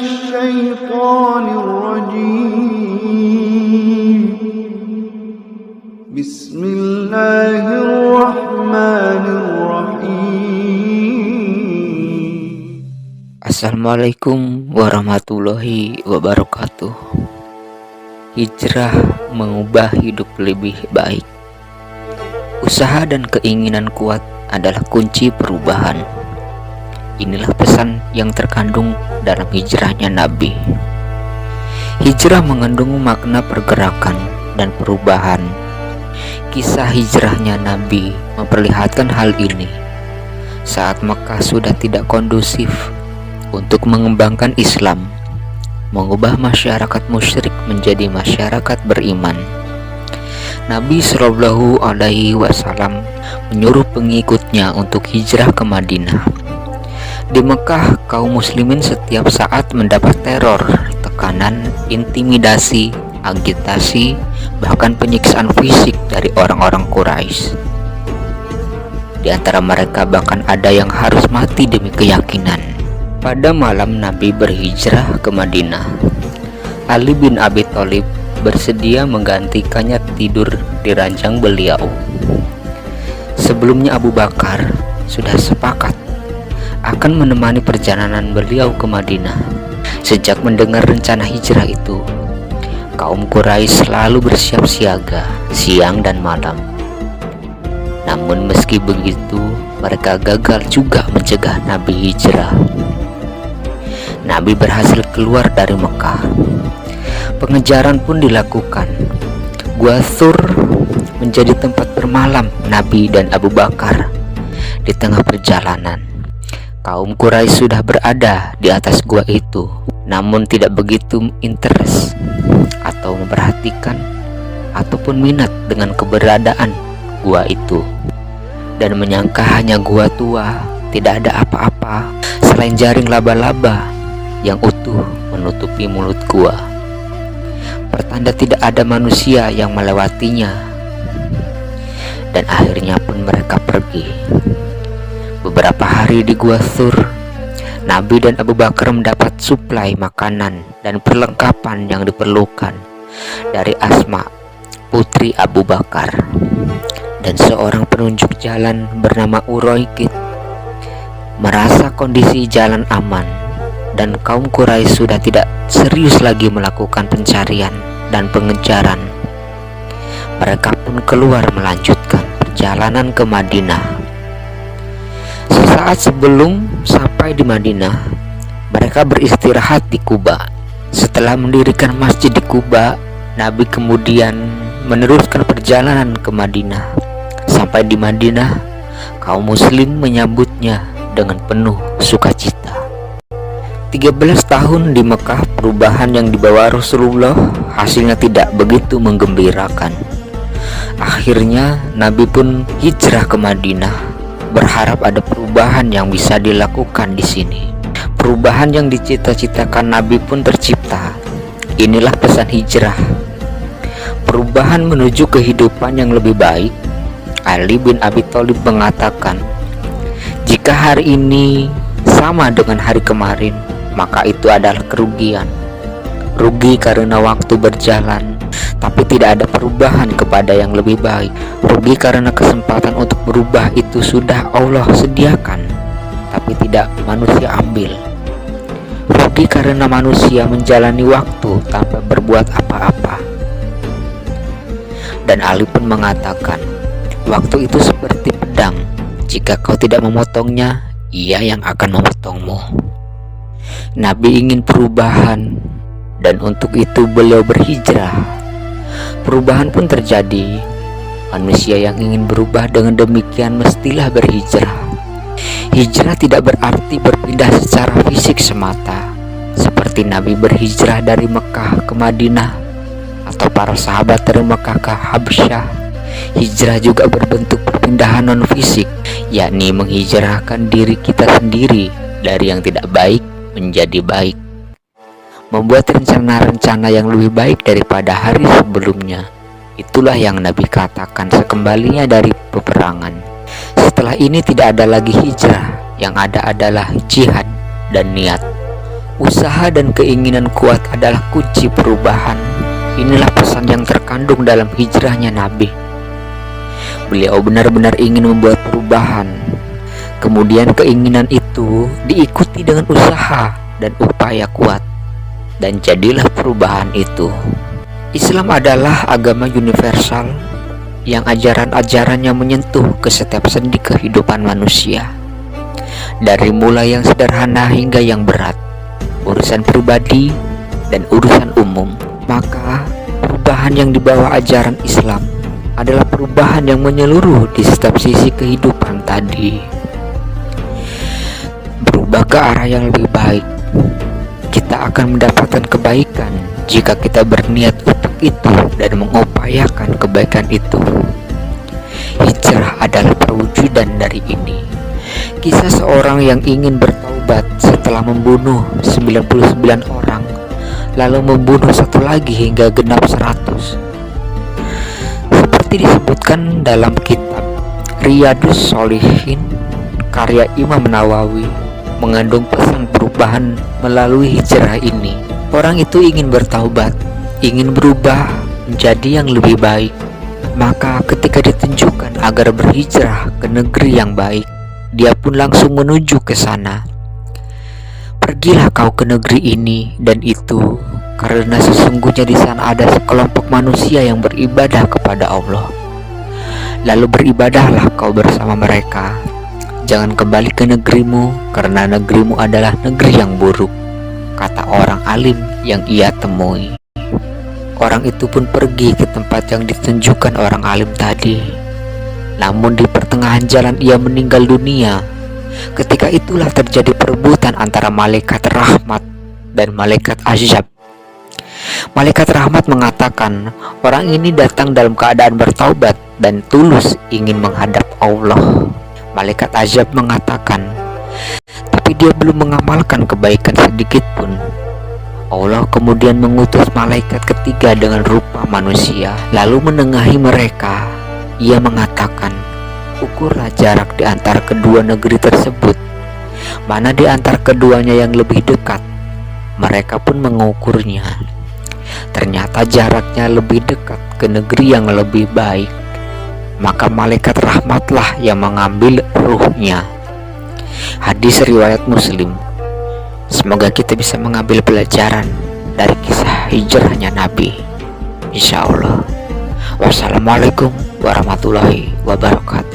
الشيطان الرجيم بسم الله الرحمن الرحيم. Assalamualaikum warahmatullahi wabarakatuh. Hijrah mengubah hidup lebih baik. Usaha dan keinginan kuat adalah kunci perubahan. Inilah pesan yang terkandung dalam hijrahnya Nabi. Hijrah mengandung makna pergerakan dan perubahan. Kisah hijrahnya Nabi memperlihatkan hal ini saat Mekah sudah tidak kondusif untuk mengembangkan Islam, mengubah masyarakat musyrik menjadi masyarakat beriman. Nabi Shallallahu Alaihi Wasallam menyuruh pengikutnya untuk hijrah ke Madinah. Di Mekah, kaum muslimin setiap saat mendapat teror, tekanan, intimidasi, agitasi, bahkan penyiksaan fisik dari orang-orang Quraisy. Di antara mereka bahkan ada yang harus mati demi keyakinan. Pada malam Nabi berhijrah ke Madinah, Ali bin Abi Thalib bersedia menggantikannya tidur di ranjang beliau. Sebelumnya Abu Bakar sudah sepakat akan menemani perjalanan beliau ke Madinah. Sejak mendengar rencana hijrah itu, kaum Quraisy selalu bersiap siaga siang dan malam. Namun meski begitu, mereka gagal juga mencegah Nabi hijrah. Nabi berhasil keluar dari Mekah. Pengejaran pun dilakukan. Gua Thur menjadi tempat bermalam Nabi dan Abu Bakar. Di tengah perjalanan, kaum Quraisy sudah berada di atas gua itu, namun tidak begitu interest atau memperhatikan ataupun minat dengan keberadaan gua itu, dan menyangka hanya gua tua, tidak ada apa-apa selain jaring laba-laba yang utuh menutupi mulut gua, pertanda tidak ada manusia yang melewatinya. Dan akhirnya pun mereka pergi. Beberapa hari di Gua Thur, Nabi dan Abu Bakar mendapat suplai makanan dan perlengkapan yang diperlukan dari Asma, putri Abu Bakar, dan seorang penunjuk jalan bernama Uroikid. Merasa kondisi jalan aman dan kaum Quraisy sudah tidak serius lagi melakukan pencarian dan pengejaran, mereka pun keluar melanjutkan perjalanan ke Madinah. Sesaat sebelum sampai di Madinah, mereka beristirahat di Quba. Setelah mendirikan masjid di Quba, Nabi kemudian meneruskan perjalanan ke Madinah. Sampai di Madinah, kaum muslim menyambutnya dengan penuh sukacita. 13 tahun di Mekah, perubahan yang dibawa Rasulullah hasilnya tidak begitu menggembirakan. Akhirnya Nabi pun hijrah ke Madinah, berharap ada perubahan yang bisa dilakukan di sini. Perubahan yang dicita-citakan Nabi pun tercipta. Inilah pesan hijrah. Perubahan menuju kehidupan yang lebih baik. Ali bin Abi Thalib mengatakan, jika hari ini sama dengan hari kemarin, maka itu adalah kerugian. Rugi karena waktu berjalan, tapi tidak ada perubahan kepada yang lebih baik. Rugi karena kesempatan untuk berubah itu sudah Allah sediakan, tapi tidak manusia ambil. Rugi karena manusia menjalani waktu tanpa berbuat apa-apa. Dan Ali pun mengatakan, waktu itu seperti pedang. Jika kau tidak memotongnya, ia yang akan memotongmu. Nabi ingin perubahan, dan untuk itu beliau berhijrah. Perubahan pun terjadi. Manusia yang ingin berubah dengan demikian mestilah berhijrah. Hijrah tidak berarti berpindah secara fisik semata, seperti Nabi berhijrah dari Mekah ke Madinah, atau para sahabat dari Mekah ke Habsyah. Hijrah juga berbentuk perpindahan non fisik, yakni menghijrahkan diri kita sendiri dari yang tidak baik menjadi baik, membuat rencana-rencana yang lebih baik daripada hari sebelumnya. Itulah yang Nabi katakan sekembalinya dari peperangan. Setelah ini tidak ada lagi hijrah, yang ada adalah jihad dan niat. Usaha dan keinginan kuat adalah kunci perubahan. Inilah pesan yang terkandung dalam hijrahnya Nabi. Beliau benar-benar ingin membuat perubahan. Kemudian keinginan itu diikuti dengan usaha dan upaya kuat. Dan jadilah perubahan itu. Islam adalah agama universal yang ajaran-ajarannya menyentuh ke setiap sendi kehidupan manusia. Dari mulai yang sederhana hingga yang berat, urusan pribadi dan urusan umum. Maka perubahan yang dibawa ajaran Islam adalah perubahan yang menyeluruh di setiap sisi kehidupan tadi. Berubah ke arah yang lebih baik. Kita akan mendapatkan kebaikan jika kita berniat untuk itu dan mengupayakan kebaikan itu. Hijrah adalah perwujudan dari ini. Kisah seorang yang ingin bertaubat setelah membunuh 99 orang, lalu membunuh satu lagi hingga genap 100. Seperti disebutkan dalam kitab Riyadhus Shalihin karya Imam Nawawi, mengandung pesan perubahan melalui hijrah ini. Orang itu ingin bertaubat, ingin berubah menjadi yang lebih baik. Maka ketika ditunjukkan agar berhijrah ke negeri yang baik, dia pun langsung menuju ke sana. Pergilah kau ke negeri ini dan itu, karena sesungguhnya di sana ada sekelompok manusia yang beribadah kepada Allah. Lalu beribadahlah kau bersama mereka. Jangan kembali ke negerimu, karena negerimu adalah negeri yang buruk, kata orang alim yang ia temui. Orang itu pun pergi ke tempat yang ditunjukkan orang alim tadi. Namun di pertengahan jalan ia meninggal dunia. Ketika itulah terjadi perebutan antara malaikat rahmat dan malaikat azab. Malaikat rahmat mengatakan, orang ini datang dalam keadaan bertaubat dan tulus ingin menghadap Allah. Malaikat azab mengatakan, tapi dia belum mengamalkan kebaikan sedikit pun. Allah kemudian mengutus malaikat ketiga dengan rupa manusia, lalu menengahi mereka. Ia mengatakan, ukurlah jarak di antara kedua negeri tersebut. Mana di antara keduanya yang lebih dekat? Mereka pun mengukurnya. Ternyata jaraknya lebih dekat ke negeri yang lebih baik. Maka malaikat rahmatlah yang mengambil ruhnya. Hadis riwayat Muslim. Semoga kita bisa mengambil pelajaran dari kisah hijrahnya Nabi. Insya Allah. Wassalamualaikum warahmatullahi wabarakatuh.